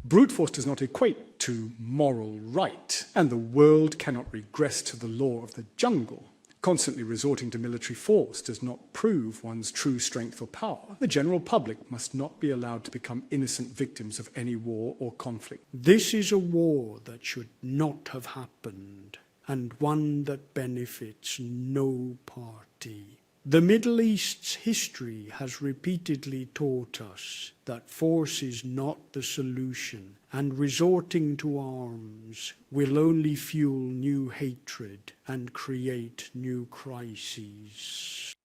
Brute force does not equate to moral right, and the world cannot regress to the law of the jungle. Constantly resorting to military force does not prove one's true strength or power. The general public must not be allowed to become innocent victims of any war or conflict. This is a war that should not have happened, and one that benefits no party. The Middle East's history has repeatedly taught us that force is not the solution, and resorting to arms will only fuel new hatred and create new crises.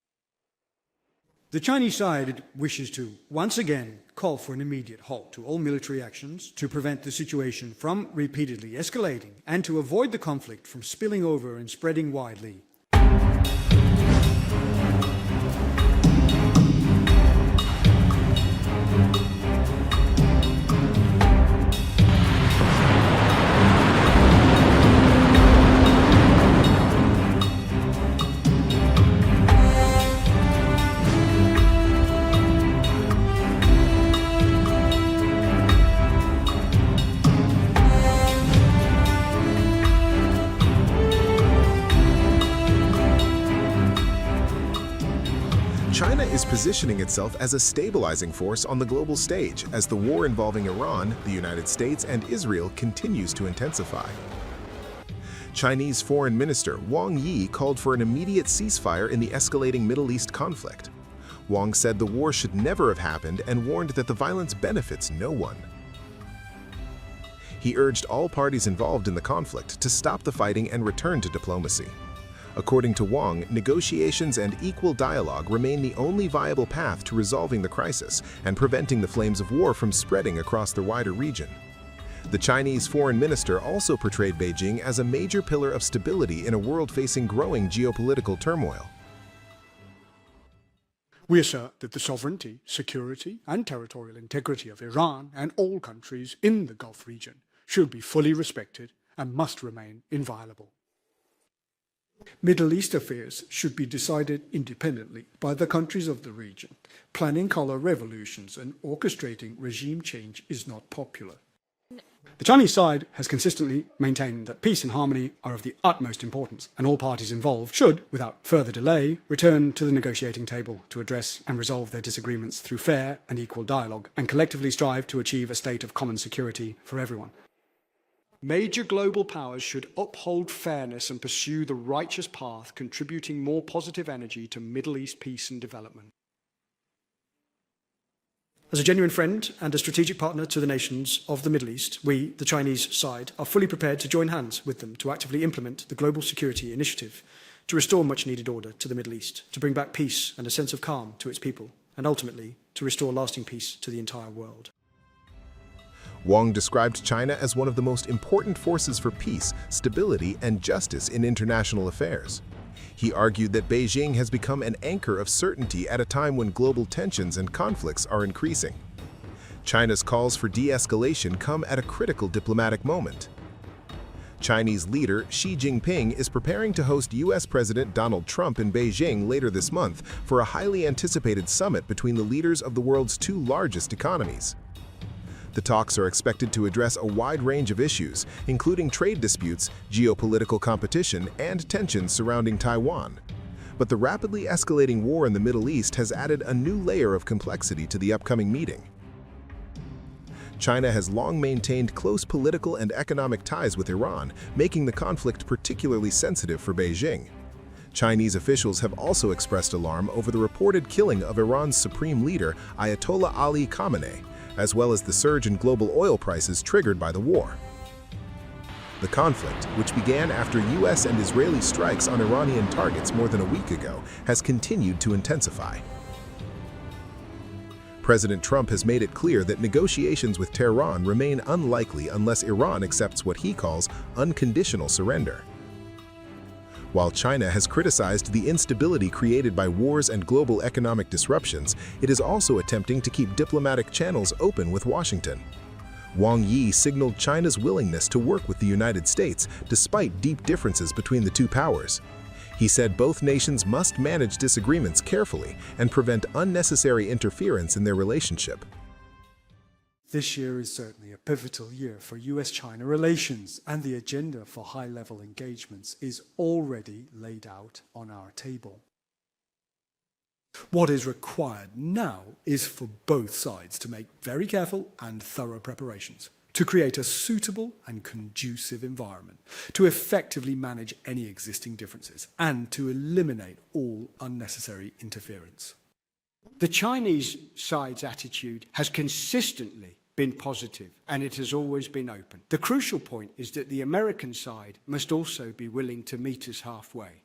The Chinese side wishes to once again call for an immediate halt to all military actions to prevent the situation from repeatedly escalating and to avoid the conflict from spilling over and spreading widely. China is positioning itself as a stabilizing force on the global stage as the war involving Iran, the United States, and Israel continues to intensify. Chinese Foreign Minister Wang Yi called for an immediate ceasefire in the escalating Middle East conflict. Wang said the war should never have happened and warned that the violence benefits no one. He urged all parties involved in the conflict to stop the fighting and return to diplomacy. According to Wang, negotiations and equal dialogue remain the only viable path to resolving the crisis and preventing the flames of war from spreading across the wider region. The Chinese foreign minister also portrayed Beijing as a major pillar of stability in a world facing growing geopolitical turmoil. We assert that the sovereignty, security, and territorial integrity of Iran and all countries in the Gulf region should be fully respected and must remain inviolable. Middle East affairs should be decided independently by the countries of the region. Planning color revolutions and orchestrating regime change is not popular. The Chinese side has consistently maintained that peace and harmony are of the utmost importance, and all parties involved should, without further delay, return to the negotiating table to address and resolve their disagreements through fair and equal dialogue, and collectively strive to achieve a state of common security for everyone. Major global powers should uphold fairness and pursue the righteous path, contributing more positive energy to Middle East peace and development. As a genuine friend and a strategic partner to the nations of the Middle East, we, the Chinese side, are fully prepared to join hands with them to actively implement the Global Security Initiative, to restore much-needed order to the Middle East, to bring back peace and a sense of calm to its people, and ultimately to restore lasting peace to the entire world. Wang described China as one of the most important forces for peace, stability, and justice in international affairs. He argued that Beijing has become an anchor of certainty at a time when global tensions and conflicts are increasing. China's calls for de-escalation come at a critical diplomatic moment. Chinese leader Xi Jinping is preparing to host U.S. President Donald Trump in Beijing later this month for a highly anticipated summit between the leaders of the world's two largest economies. The talks are expected to address a wide range of issues, including trade disputes, geopolitical competition, and tensions surrounding Taiwan. But the rapidly escalating war in the Middle East has added a new layer of complexity to the upcoming meeting. China has long maintained close political and economic ties with Iran, making the conflict particularly sensitive for Beijing. Chinese officials have also expressed alarm over the reported killing of Iran's supreme leader, Ayatollah Ali Khamenei, as well as the surge in global oil prices triggered by the war. The conflict, which began after U.S. and Israeli strikes on Iranian targets more than a week ago, has continued to intensify. President Trump has made it clear that negotiations with Tehran remain unlikely unless Iran accepts what he calls unconditional surrender. While China has criticized the instability created by wars and global economic disruptions, it is also attempting to keep diplomatic channels open with Washington. Wang Yi signaled China's willingness to work with the United States despite deep differences between the two powers. He said both nations must manage disagreements carefully and prevent unnecessary interference in their relationship. This year is certainly a pivotal year for US-China relations, and the agenda for high-level engagements is already laid out on our table. What is required now is for both sides to make very careful and thorough preparations to create a suitable and conducive environment, to effectively manage any existing differences, and to eliminate all unnecessary interference. The Chinese side's attitude has consistently been positive, and it has always been open. The crucial point is that the American side must also be willing to meet us halfway.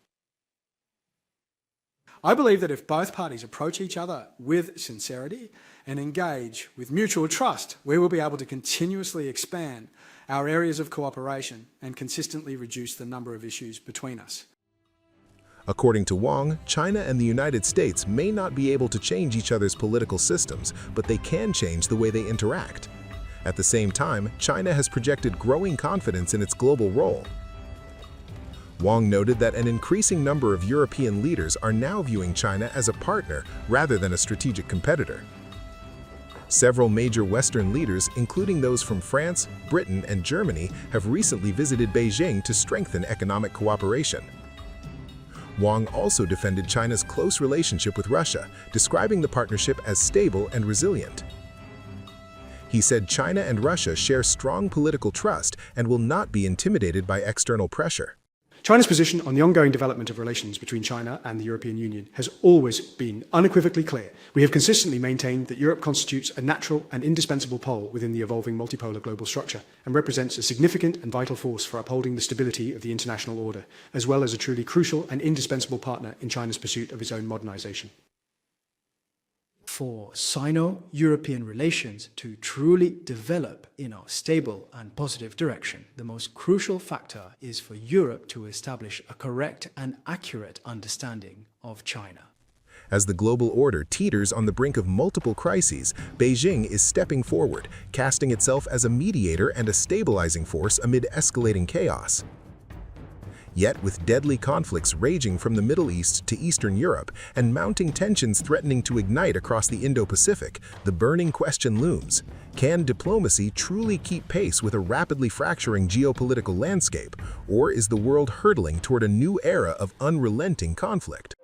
I believe that if both parties approach each other with sincerity and engage with mutual trust, we will be able to continuously expand our areas of cooperation and consistently reduce the number of issues between us. According to Wang, China and the United States may not be able to change each other's political systems, but they can change the way they interact. At the same time, China has projected growing confidence in its global role. Wang noted that an increasing number of European leaders are now viewing China as a partner rather than a strategic competitor. Several major Western leaders, including those from France, Britain, and Germany, have recently visited Beijing to strengthen economic cooperation. Wang also defended China's close relationship with Russia, describing the partnership as stable and resilient. He said China and Russia share strong political trust and will not be intimidated by external pressure. China's position on the ongoing development of relations between China and the European Union has always been unequivocally clear. We have consistently maintained that Europe constitutes a natural and indispensable pole within the evolving multipolar global structure and represents a significant and vital force for upholding the stability of the international order, as well as a truly crucial and indispensable partner in China's pursuit of its own modernization. For Sino-European relations to truly develop in a stable and positive direction, the most crucial factor is for Europe to establish a correct and accurate understanding of China. As the global order teeters on the brink of multiple crises, Beijing is stepping forward, casting itself as a mediator and a stabilizing force amid escalating chaos. Yet, with deadly conflicts raging from the Middle East to Eastern Europe and mounting tensions threatening to ignite across the Indo-Pacific, the burning question looms: can diplomacy truly keep pace with a rapidly fracturing geopolitical landscape, or is the world hurtling toward a new era of unrelenting conflict?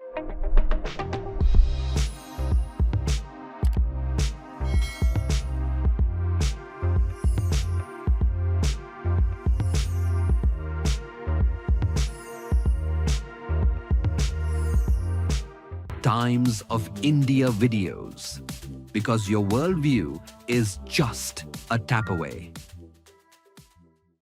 Times of India videos, because your worldview is just a tap away.